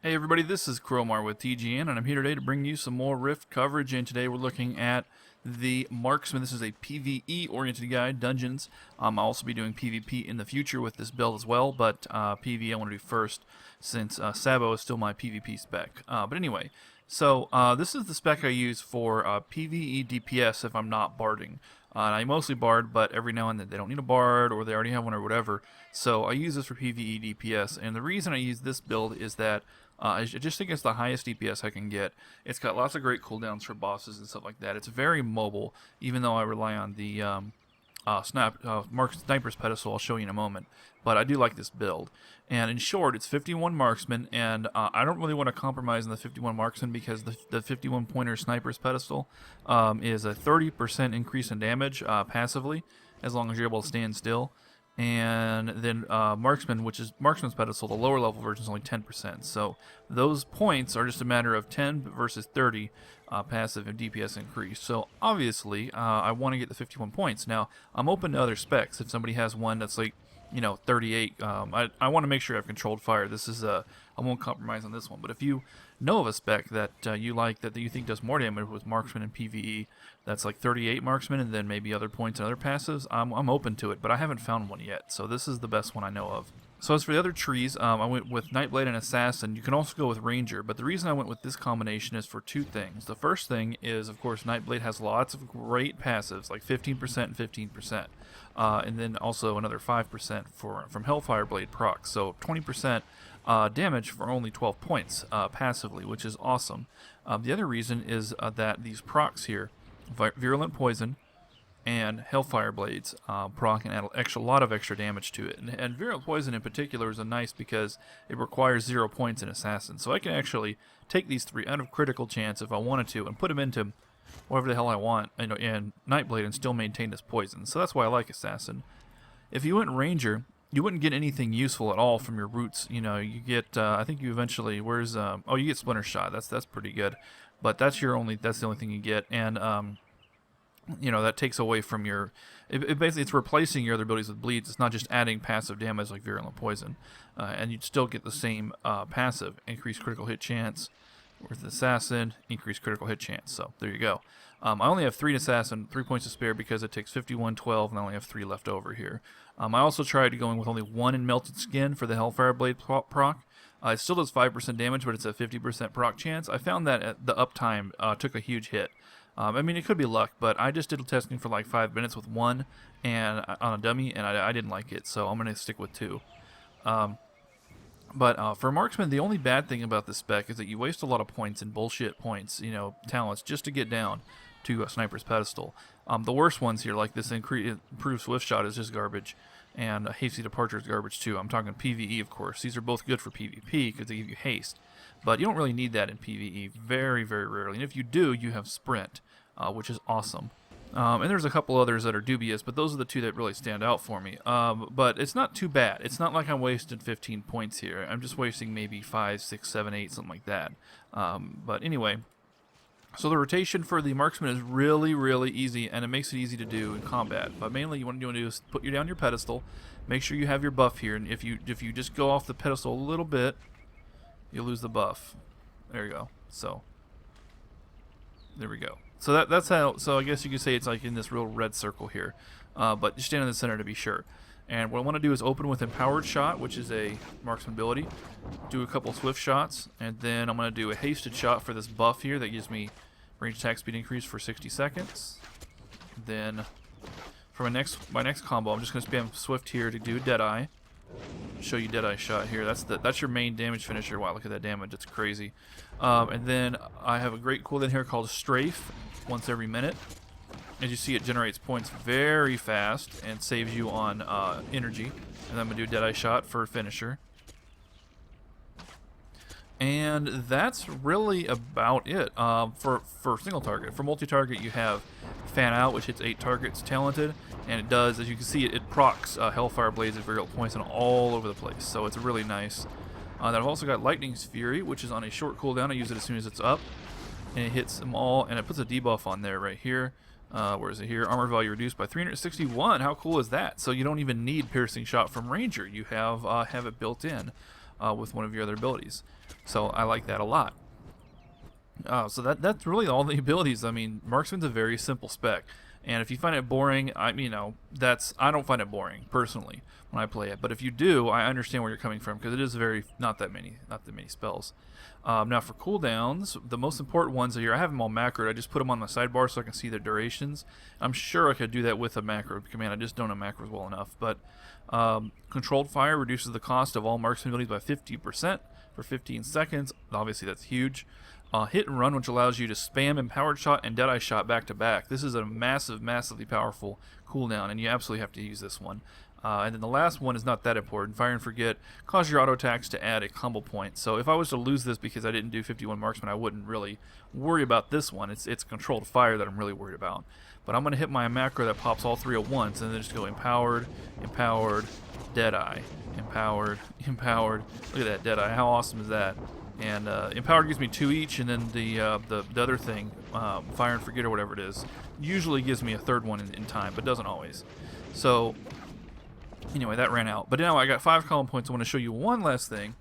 Hey everybody, this is Cromar with TGN, and I'm here today to bring you some more Rift coverage, and today we're looking at the Marksman. This is a PvE-oriented guide, Dungeons. I'll also be doing PvP in the future with this build as well, but PvE I want to do first, since Sabo is still my PvP spec. But anyway, so this is the spec I use for PvE DPS if I'm not barding. And I mostly bard, but every now and then they don't need a bard, or they already have one or whatever. So I use this for PvE DPS, and the reason I use this build is that I just think it's the highest DPS I can get. It's got lots of great cooldowns for bosses and stuff like that. It's very mobile, even though I rely on the Sniper's Pedestal. I'll show you in a moment. But I do like this build. And in short, it's 51 Marksman, and I don't really want to compromise on the 51 Marksman because the 51 Pointer Sniper's Pedestal is a 30% increase in damage passively, as long as you're able to stand still. And then Marksman, which is Marksman's Pedestal, the lower level version is only 10%. So those points are just a matter of 10 versus 30 passive and DPS increase. So obviously, I want to get the 51 points. Now, I'm open to other specs. If somebody has one that's like, 38, I want to make sure I have controlled fire. This is I won't compromise on this one. But if you know of a spec that you like, that you think does more damage with Marksman and PvE, that's like 38 Marksman and then maybe other points and other passives, I'm open to it, but I haven't found one yet, so this is the best one I know of. So as for the other trees, I went with Nightblade and Assassin. You can also go with Ranger, but the reason I went with this combination is for two things. The first thing is, of course, Nightblade has lots of great passives, like 15% and 15%, and then also another 5% from Hellfire Blade procs, so 20% damage for only 12 points passively, which is awesome. The other reason is that these procs here, Virulent Poison and Hellfire Blades, proc and add a lot of extra damage to it. And Virulent Poison in particular is nice because it requires 0 points in Assassin. So I can actually take these three out of critical chance if I wanted to and put them into whatever the hell I want in Nightblade and still maintain this poison. So that's why I like Assassin. If you went Ranger, you wouldn't get anything useful at all from your roots. You get, I think you eventually, you get Splinter Shot. That's pretty good. But that's the only thing you get. And, that takes away from your, basically it's replacing your other abilities with bleeds. It's not just adding passive damage like Virulent Poison. And you'd still get the same passive, increased critical hit chance. With Assassin, increased critical hit chance. So there you go. I only have 3 in Assassin, 3 points to spare because it takes 51, 12, and I only have 3 left over here. I also tried going with only 1 in Melted Skin for the Hellfire Blade proc. It still does 5% damage, but it's a 50% proc chance. I found that the uptime took a huge hit. It could be luck, but I just did testing for like 5 minutes with 1 and on a dummy, and I didn't like it, so I'm going to stick with 2. But for Marksman, the only bad thing about this spec is that you waste a lot of points in bullshit points, talents, just to get down to a Sniper's Pedestal. The worst ones here, like this improved Swift Shot, is just garbage, and Hasty Departure is garbage too. I'm talking PvE, of course. These are both good for PvP because they give you haste, but you don't really need that in PvE, very, very rarely. And if you do, you have Sprint, which is awesome. And there's a couple others that are dubious, but those are the two that really stand out for me. But it's not too bad. It's not like I'm wasting 15 points here. I'm just wasting maybe 5, 6, 7, 8, something like that. But anyway, so the rotation for the Marksman is really, really easy, and it makes it easy to do in combat. But mainly what you want to do is put you down your pedestal, make sure you have your buff here, and if you just go off the pedestal a little bit, you'll lose the buff. There you go. So there we go. So that's how. So I guess you could say it's like in this real red circle here, but you stand in the center to be sure. And what I want to do is open with Empowered Shot, which is a Marksman ability. Do a couple Swift Shots, and then I'm going to do a Hasted Shot for this buff here that gives me range attack speed increase for 60 seconds. Then for my next combo, I'm just going to spam Swift here to do Deadeye. Show you Deadeye Shot here. That's your main damage finisher. Wow, look at that damage. It's crazy. And then I have a great cooldown here called Strafe, once every minute. As you see, it generates points very fast and saves you on energy. And I'm going to do Deadeye Shot for finisher. And that's really about it for single target. For multi-target, you have Fan Out, which hits 8 targets, talented, and it does, as you can see, it procs Hellfire Blades and Virulent Poison all over the place, so it's really nice. Then I've also got Lightning's Fury, which is on a short cooldown. I use it as soon as it's up, and it hits them all, and it puts a debuff on there right here. Where is it here? Armor value reduced by 361. How cool is that? So you don't even need Piercing Shot from Ranger. You have it built in. with one of your other abilities. So I like that a lot. So that's really all the abilities. I mean, Marksman's a very simple spec, and if you find it boring, I don't find it boring personally when I play it. But if you do, I understand where you're coming from, because it is not that many spells. Now for cooldowns, the most important ones here, I have them all macroed. I just put them on my sidebar so I can see their durations. I'm sure I could do that with a macro command. I just don't know macros well enough. But controlled fire reduces the cost of all marksman abilities by 50% for 15 seconds. Obviously, that's huge. Hit and run, which allows you to spam empowered shot and deadeye shot back to back. This is a massively powerful cooldown, and you absolutely have to use this one. And then the last one is not that important. Fire and forget cause your auto attacks to add a combo point. So if I was to lose this because I didn't do 51 marksman, I wouldn't really worry about this one. It's controlled fire that I'm really worried about. But I'm going to hit my macro that pops all three at once, and then just go empowered, deadeye, empowered. Look at that deadeye. How awesome is that? And empowered gives me 2 each, and then the other thing, fire and forget or whatever it is, usually gives me a third one in time, but doesn't always. So anyway, that ran out. But now I got 5 column points. I want to show you one last thing.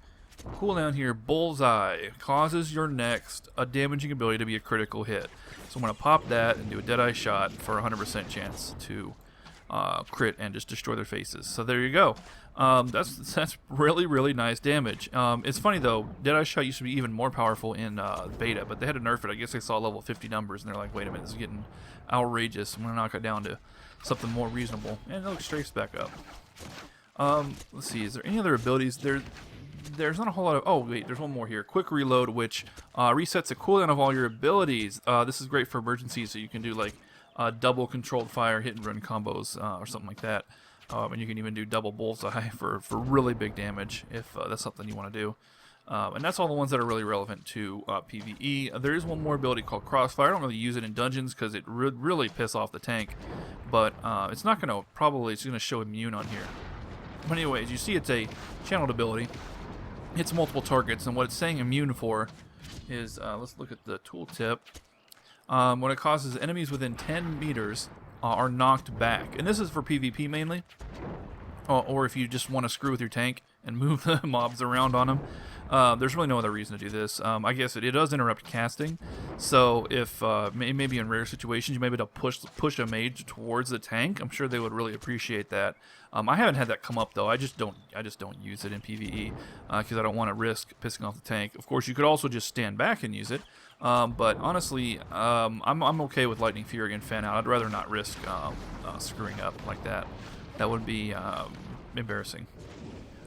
Cooldown here, Bullseye causes your next damaging ability to be a critical hit. So I'm going to pop that and do a deadeye shot for a 100% chance to crit and just destroy their faces. So there you go. That's really nice damage. It's funny though, deadeye shot used to be even more powerful in beta, but they had to nerf it. I guess they saw level 50 numbers and they're like, wait a minute, this is getting outrageous. I'm gonna knock it down to something more reasonable. And it looks strafes back up. Let's see, is there any other abilities? There's not a whole lot of... Oh, wait, there's one more here. Quick Reload, which resets the cooldown of all your abilities. This is great for emergencies, so you can do like double controlled fire, hit and run combos, or something like that. And you can even do double Bullseye for really big damage if that's something you want to do. And that's all the ones that are really relevant to PvE. There is one more ability called Crossfire. I don't really use it in dungeons because it would really piss off the tank. But it's not going to... Probably it's going to show immune on here. But anyways, you see it's a channeled ability. Hits multiple targets, and what it's saying immune for is, let's look at the tooltip. When it causes enemies within 10 meters are knocked back. And this is for PvP mainly. Or if you just want to screw with your tank and move the mobs around on them. There's really no other reason to do this. I guess it does interrupt casting. So if maybe in rare situations you may be able to push a mage towards the tank, I'm sure they would really appreciate that. I haven't had that come up though. I just don't use it in PvE because I don't want to risk pissing off the tank. Of course, you could also just stand back and use it. But honestly, I'm okay with Lightning Fury and Fan Out. I'd rather not risk screwing up like that. That would be embarrassing.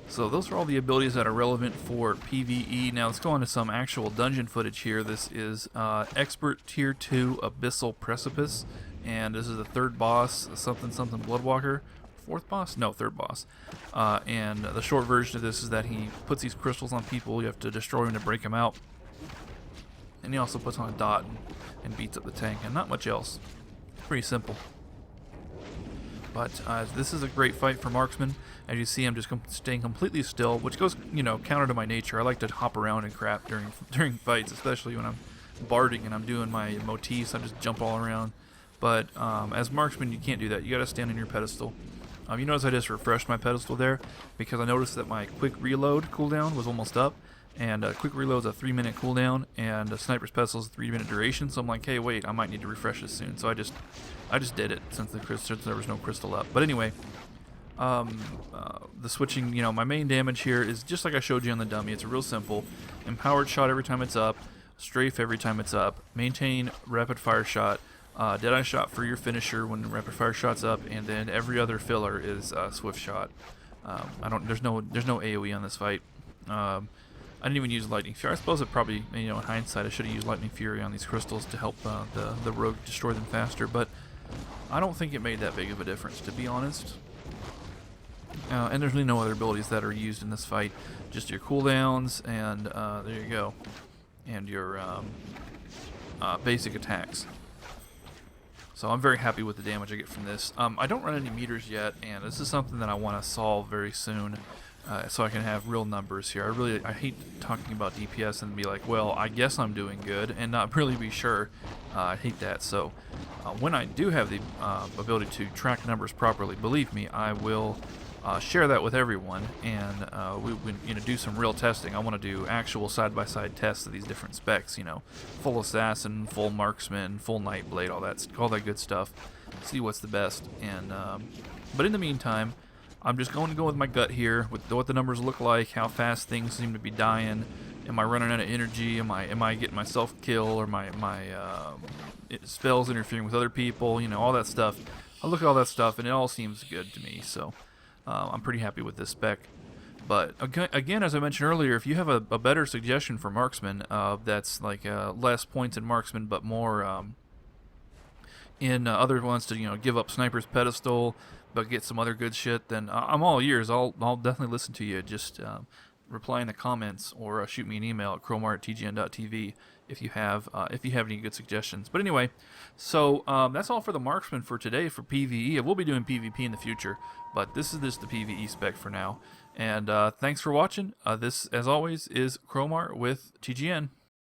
So those are all the abilities that are relevant for PvE. Now let's go on to some actual dungeon footage here. This is Expert Tier 2 Abyssal Precipice, and this is the third boss, something Bloodwalker. Fourth boss? No, third boss. And the short version of this is that he puts these crystals on people. You have to destroy them to break them out. And he also puts on a dot and beats up the tank, and not much else. Pretty simple. But this is a great fight for Marksman. As you see, I'm just staying completely still, which goes, counter to my nature. I like to hop around and crap during fights, especially when I'm barding and I'm doing my motifs. I just jump all around. But as Marksman, you can't do that. You got to stand on your pedestal. You notice I just refreshed my pedestal there because I noticed that my quick reload cooldown was almost up. And quick reload is a 3-minute cooldown, and a sniper's pedestal is a 3-minute duration. So I'm like, hey, wait, I might need to refresh this soon. So I just did it since there was no crystal up. But anyway, the switching, my main damage here is just like I showed you on the dummy. It's real simple. Empowered shot every time it's up, strafe every time it's up, maintain rapid fire shot, deadeye shot for your finisher when rapid fire shot's up, and then every other filler is swift shot. There's no AoE on this fight. I didn't even use Lightning Fury. I suppose it probably, in hindsight, I should have used Lightning Fury on these crystals to help the rogue destroy them faster, but I don't think it made that big of a difference, to be honest. And there's really no other abilities that are used in this fight. Just your cooldowns, and there you go. And your basic attacks. So I'm very happy with the damage I get from this. I don't run any meters yet, and this is something that I want to solve very soon. So I can have real numbers here. I hate talking about DPS and be like, well, I guess I'm doing good, and not really be sure. I hate that. So when I do have the ability to track numbers properly, believe me, I will share that with everyone, and we do some real testing. I want to do actual side-by-side tests of these different specs. Full assassin, full marksman, full nightblade, all that good stuff. See what's the best. And but in the meantime, I'm just going to go with my gut here with what the numbers look like, how fast things seem to be dying. Am I running out of energy? Am I getting myself killed, or my spells interfering with other people? All that stuff. I look at all that stuff, and it all seems good to me. So I'm pretty happy with this spec. But again, as I mentioned earlier, if you have a better suggestion for marksman that's like less points in marksman, but more in other ones to give up sniper's pedestal, but get some other good shit, then I'm all ears. I'll definitely listen to you. Just reply in the comments or shoot me an email at cromar@tgn.tv if you have any good suggestions. But anyway, so that's all for the marksman for today for PvE. I will be doing PvP in the future, but this is just the PvE spec for now. And thanks for watching. This, as always, is Cromar with TGN.